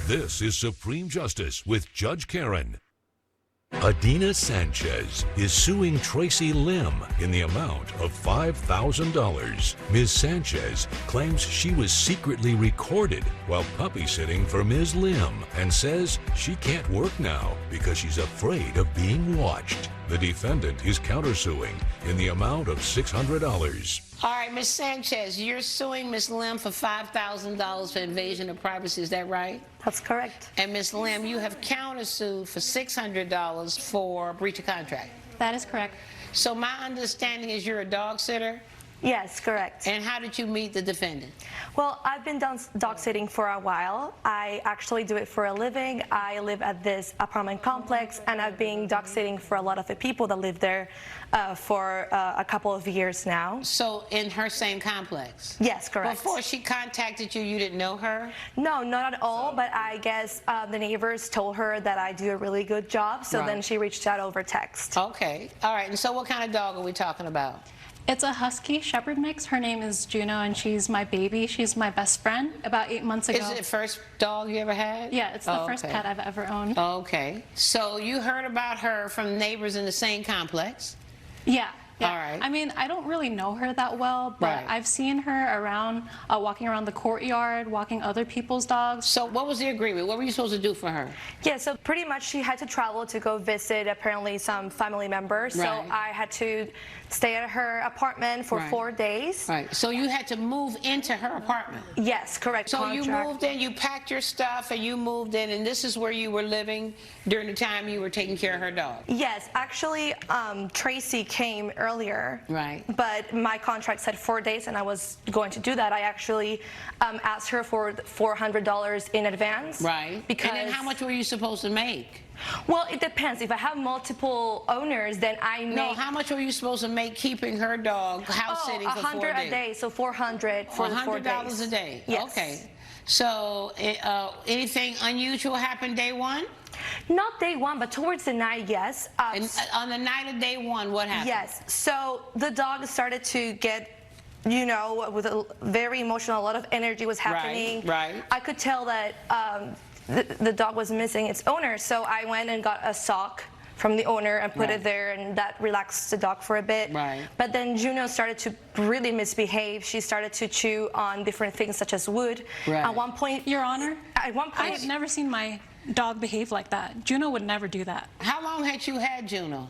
This is Supreme Justice with Judge Karen. Adina Sanchez is suing Tracy Lim in the amount of $5,000. Ms. Sanchez claims she was secretly recorded while puppy sitting for Ms. Lim and says she can't work now because she's afraid of being watched. The defendant is countersuing in the amount of $600. All right, Ms. Sanchez, you're suing Ms. Lim for $5,000 for invasion of privacy, is that right? That's correct. And Ms. Lim, you have countersued for $600 for breach of contract. That is correct. So my understanding is you're a dog sitter? Yes, correct. And how did you meet the defendant? Well, I've been dog sitting for a while. I actually do it for a living. I live at this apartment complex, and I've been dog sitting for a lot of the people that live there for a couple of years now. So in her same complex? Yes, correct. Before she contacted you, you didn't know her? No, not at all, but I guess the neighbors told her that I do a really good job, so then she reached out over text. Okay, all right, and so what kind of dog are we talking about? It's a Husky Shepherd mix. Her name is Juno, and she's my baby. She's my best friend. About 8 months ago. Is it the first dog you ever had? Yeah, it's the first pet I've ever owned. Okay. So you heard about her from neighbors in the same complex? Yeah. Yeah. All right. I mean, I don't really know her that well, but I've seen her around, walking around the courtyard, walking other people's dogs. So what was the agreement? What were you supposed to do for her? Yeah, so pretty much she had to travel to go visit apparently some family members. So I had to stay at her apartment for 4 days. Right. So you had to move into her apartment? Yes, correct. So you moved in, you packed your stuff, and you moved in, and this is where you were living during the time you were taking care of her dog? Yes, actually, Tracy came earlier. Right. But my contract said 4 days, and I was going to do that. I actually asked her for $400 in advance. Right. Because, and then how much were you supposed to make? Well, it depends. If I have multiple owners, then I make... No, how much were you supposed to make keeping her dog house sitting for 4 days? $100 a day, so $400 for the 4 days. $100 a day? Yes. Okay. So anything unusual happened day one? Not day one, but towards the night, yes. And on the night of day one, what happened? Yes. So the dog started to get, you know, with a very emotional, a lot of energy was happening. Right. I could tell that the dog was missing its owner, so I went and got a sock from the owner and put it there, and that relaxed the dog for a bit. Right. But then Juno started to really misbehave. She started to chew on different things such as wood. Right. At one point, Your Honor, at one point, I have never seen my dog behave like that. Juno would never do that. How long had you had Juno?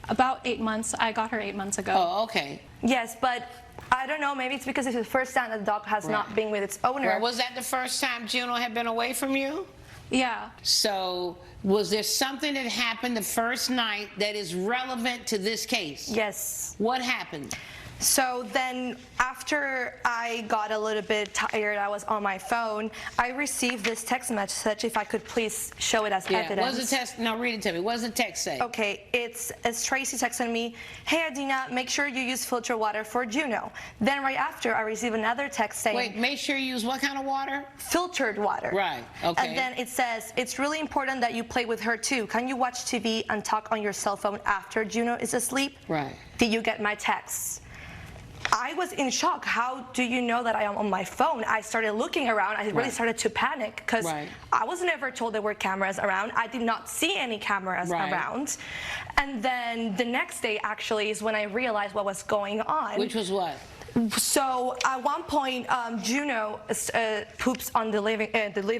About 8 months. I got her 8 months ago. Oh, okay. Yes, but I don't know, maybe it's because it's the first time the dog has not been with its owner. Well, was that the first time Juno had been away from you? Yeah. So was there something that happened the first night that is relevant to this case? Yes. What happened? So then after I got a little bit tired, I was on my phone, I received this text message, if I could please show it as evidence. What does the text, no, read it to me. What does the text say? Okay, it's Tracy texting me, hey Adina, make sure you use filter water for Juno. Then right after, I receive another text saying... Wait, make sure you use what kind of water? Filtered water. Right, okay. And then it says, it's really important that you play with her too. Can you watch TV and talk on your cell phone after Juno is asleep? Right. Did you get my texts? I was in shock. How do you know that I am on my phone? I started looking around. I really started to panic because I was never told there were cameras around. I did not see any cameras around. And then the next day actually is when I realized what was going on. Which was what? So at one point, Juno poops on the living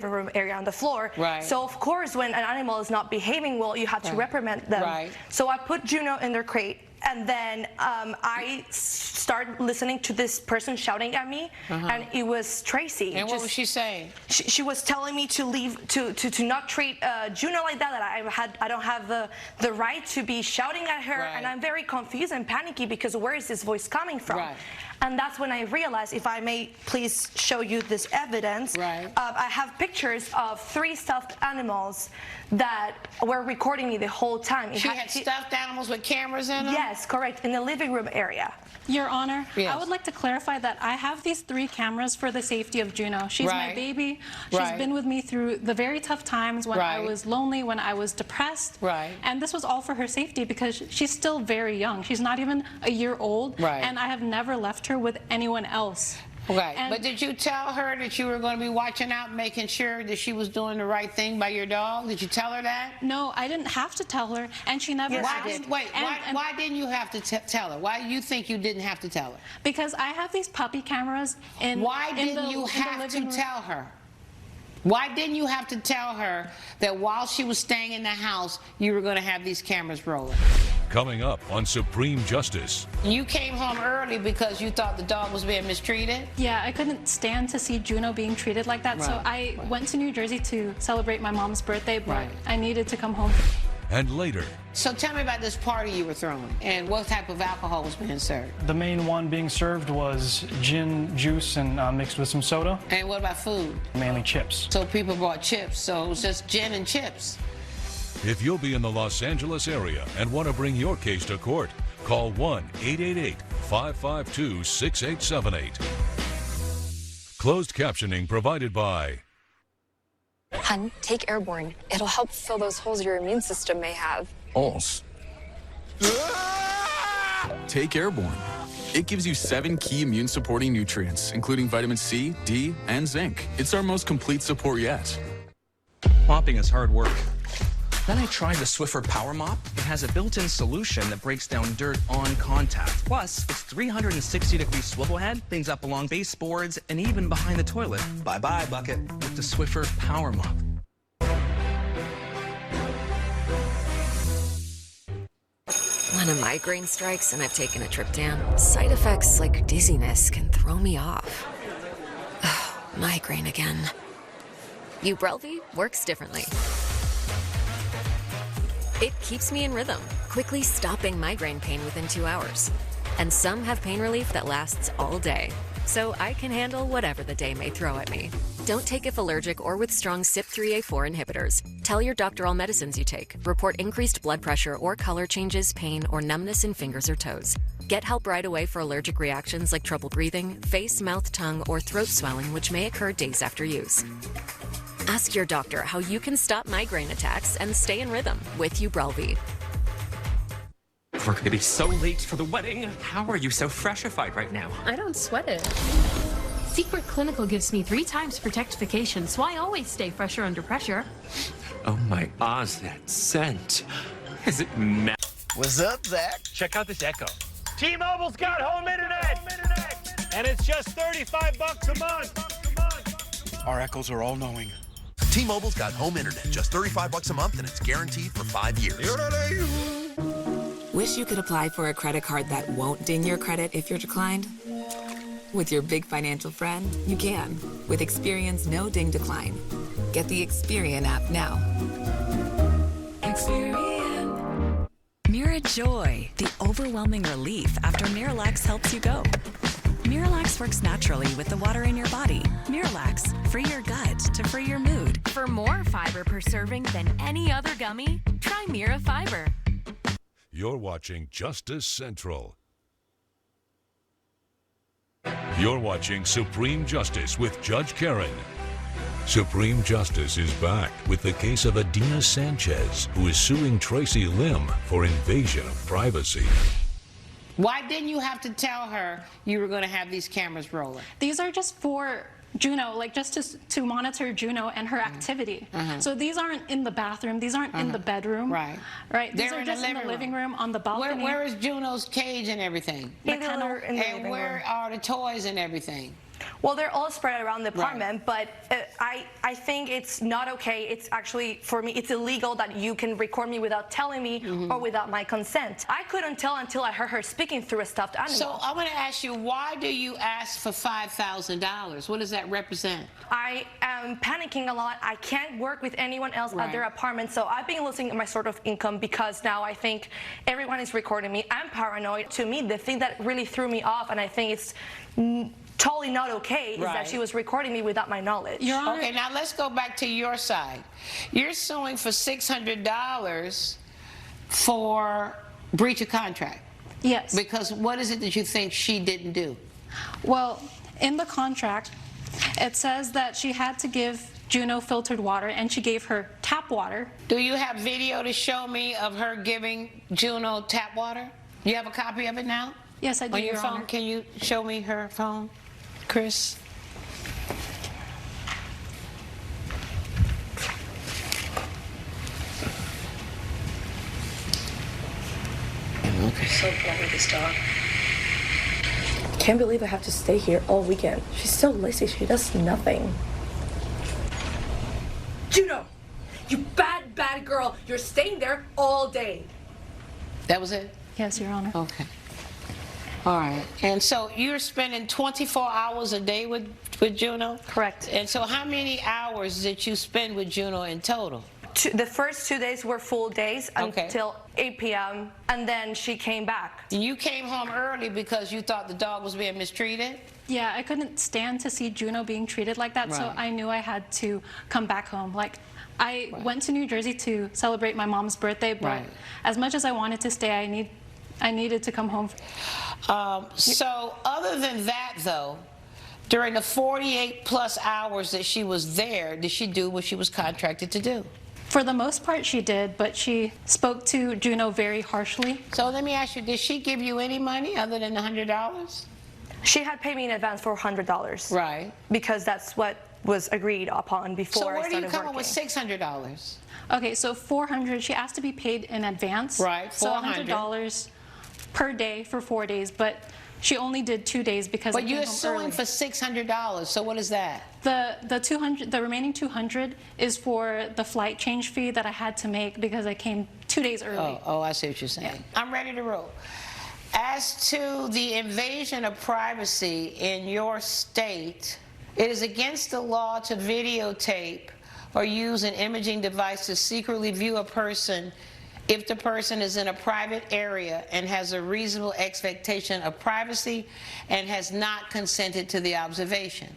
room area on the floor. Right. So of course, when an animal is not behaving well, you have to reprimand them. Right. So I put Juno in their crate. And then I started listening to this person shouting at me, and it was Tracy. And what was she saying? She was telling me to leave, to not treat Juno like that. That I don't have the right to be shouting at her, and I'm very confused and panicky because where is this voice coming from? Right. And that's when I realized, if I may please show you this evidence, I have pictures of 3 stuffed animals that were recording me the whole time. She had stuffed animals with cameras in them? Yes, correct, in the living room area. Your Honor, I would like to clarify that I have these 3 cameras for the safety of Juno. She's my baby. She's been with me through the very tough times when I was lonely, when I was depressed. And this was all for her safety because she's still very young. She's not even a year old, and I have never left her with anyone else. Okay, but did you tell her that you were going to be watching out, making sure that she was doing the right thing by your dog? Did you tell her that? No, I didn't have to tell her, and she never asked. Why didn't you have to tell her? Why do you think you didn't have to tell her? Because I have these puppy cameras in Why didn't you have to tell her? Why didn't you have to tell her that while she was staying in the house, you were going to have these cameras rolling? Coming up on Supreme Justice. You came home early because you thought the dog was being mistreated? Yeah, I couldn't stand to see Juno being treated like that, so I went to New Jersey to celebrate my mom's birthday, but I needed to come home. And later. So tell me about this party you were throwing and what type of alcohol was being served. The main one being served was gin juice and mixed with some soda. And what about food? Mainly chips. So people brought chips, so it was just gin and chips. If you'll be in the Los Angeles area and want to bring your case to court, call 1-888-552-6878. Closed captioning provided by... Hun, take Airborne. It'll help fill those holes your immune system may have. Holes? Take Airborne. It gives you 7 key immune-supporting nutrients, including vitamin C, D, and zinc. It's our most complete support yet. Mopping is hard work. Then I tried the Swiffer Power Mop. It has a built-in solution that breaks down dirt on contact. Plus, its 360-degree swivel head cleans up along baseboards and even behind the toilet. Bye-bye, bucket, with the Swiffer Power Mop. When a migraine strikes and I've taken a triptan, side effects like dizziness can throw me off. Ugh, migraine again. Ubrelvy works differently. It keeps me in rhythm, quickly stopping migraine pain within 2 hours. And some have pain relief that lasts all day, so I can handle whatever the day may throw at me. Don't take if allergic or with strong CYP3A4 inhibitors. Tell your doctor all medicines you take. Report increased blood pressure or color changes, pain, or numbness in fingers or toes. Get help right away for allergic reactions like trouble breathing, face, mouth, tongue, or throat swelling, which may occur days after use. Ask your doctor how you can stop migraine attacks and stay in rhythm with Ubrelvy. We're going to be so late for the wedding. How are you so freshified right now? I don't sweat it. Secret Clinical gives me 3 times protectification, so I always stay fresher under pressure. Oh my Oz, that scent. Is it What's up, Zach? Check out this Echo. T-Mobile's got home internet! And it's just $35 a month. Our Echoes are all-knowing. T-Mobile's got home internet, just $35 a month, and it's guaranteed for 5 years. Wish you could apply for a credit card that won't ding your credit if you're declined? With your big financial friend, you can. With Experian's No Ding Decline. Get the Experian app now. Experian. Mirajoy, the overwhelming relief after Miralax helps you go. Miralax works naturally with the water in your body. Miralax, free your gut to free your mood. For more fiber per serving than any other gummy, try Mira Fiber. You're watching Justice Central. You're watching Supreme Justice with Judge Karen. Supreme Justice is back with the case of Adina Sanchez, who is suing Tracy Lim for invasion of privacy. Why didn't you have to tell her you were going to have these cameras rolling? These are just for Juno, like just to monitor Juno and her activity. So these aren't in the bathroom. These aren't in the bedroom. Right. These are just in the living room, on the balcony. Where is Juno's cage and everything? And where are the toys and everything? Well, they're all spread around the apartment, but I think it's not okay. It's actually, for me, it's illegal that you can record me without telling me or without my consent. I couldn't tell until I heard her speaking through a stuffed animal. So I'm going to ask you, why do you ask for $5,000? What does that represent? I am panicking a lot. I can't work with anyone else at their apartment, so I've been losing my sort of income because now I think everyone is recording me. I'm paranoid. To me, the thing that really threw me off, and I think it's totally not okay, is that she was recording me without my knowledge. Okay, now let's go back to your side. You're suing for $600 for breach of contract. Yes. Because what is it that you think she didn't do? Well, in the contract, it says that she had to give Juno filtered water, and she gave her tap water. Do you have video to show me of her giving Juno tap water? You have a copy of it now? Yes, I do, on your Your phone? Honor. Can you show me her phone? Chris? Okay. So bad with this dog. Can't believe I have to stay here all weekend. She's so lazy. She does nothing. Juno, you bad girl. You're staying there all day. That was it? Yes, Your Honor. Okay. All right. And so you're spending 24 hours a day with Juno? Correct. And so how many hours did you spend with Juno in total? The first 2 days were full days until 8 p.m. and then she came back. You came home early because you thought the dog was being mistreated? Yeah, I couldn't stand to see Juno being treated like that, so I knew I had to come back home. Like, I went to New Jersey to celebrate my mom's birthday, but as much as I wanted to stay, I needed to come home. So other than that, though, during the 48 plus hours that she was there, did she do what she was contracted to do? For the most part, she did, but she spoke to Juno very harshly. So let me ask you, did she give you any money other than the $100? She had paid me in advance for $100. Right. Because that's what was agreed upon before I started working. So where do you come up with $600? Okay, so $400, she asked to be paid in advance. Right, $400. So $100 per day for 4 days, but she only did 2 days because I came home early. But you're suing for $600, so what is that? The remaining $200 is for the flight change fee that I had to make because I came 2 days early. Oh, I see what you're saying. Yeah. I'm ready to roll. As to the invasion of privacy in your state, it is against the law to videotape or use an imaging device to secretly view a person if the person is in a private area and has a reasonable expectation of privacy and has not consented to the observation.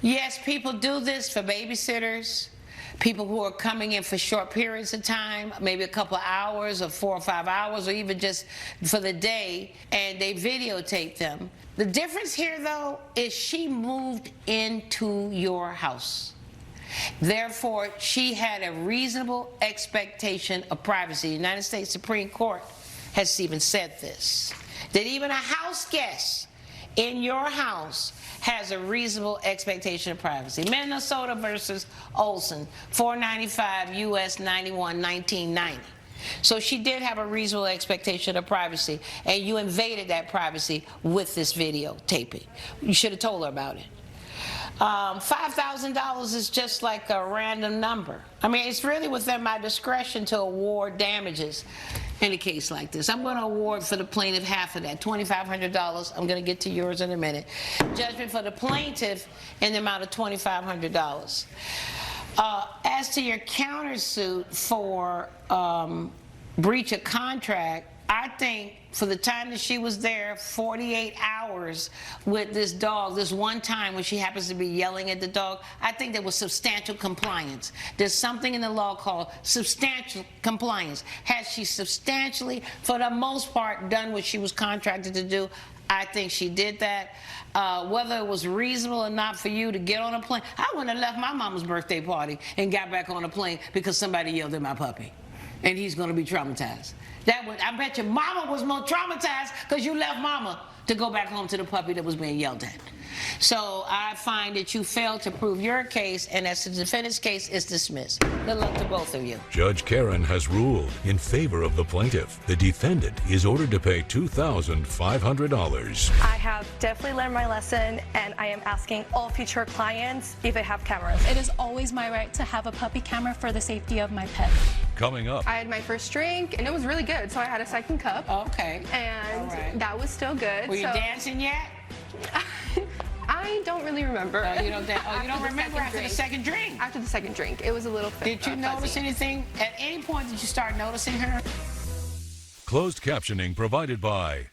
Yes, people do this for babysitters, people who are coming in for short periods of time, maybe a couple of hours or 4 or 5 hours, or even just for the day, and they videotape them. The difference here, though, is she moved into your house. Therefore, she had a reasonable expectation of privacy. The United States Supreme Court has even said this, that even a house guest in your house has a reasonable expectation of privacy. Minnesota versus Olson, 495 U.S. 91, 1990. So she did have a reasonable expectation of privacy, and you invaded that privacy with this videotaping. You should have told her about it. $5,000 is just like a random number. I mean, it's really within my discretion to award damages in a case like this. I'm going to award for the plaintiff half of that, $2,500. I'm going to get to yours in a minute. Judgment for the plaintiff in the amount of $2,500. As to your countersuit for breach of contract, I think for the time that she was there, 48 hours with this dog, this one time when she happens to be yelling at the dog, I think there was substantial compliance. There's something in the law called substantial compliance. Has she substantially, for the most part, done what she was contracted to do? I think she did that. Whether it was reasonable or not for you to get on a plane, I wouldn't have left my mama's birthday party and got back on a plane because somebody yelled at my puppy, and he's going to be traumatized. I bet your mama was more traumatized because you left mama to go back home to the puppy that was being yelled at. So I find that you failed to prove your case, and as the defendant's case is dismissed. Good luck to both of you. Judge Karen has ruled in favor of the plaintiff. The defendant is ordered to pay $2,500. I have definitely learned my lesson, and I am asking all future clients if they have cameras. It is always my right to have a puppy camera for the safety of my pet. Coming up. I had my first drink, and it was really good, so I had a second cup. Okay. And that was still good. Were you dancing yet? I don't really remember. Oh, you don't remember after the second drink? After the second drink. It was a little Did you notice anything? At any point did you start noticing her? Closed captioning provided by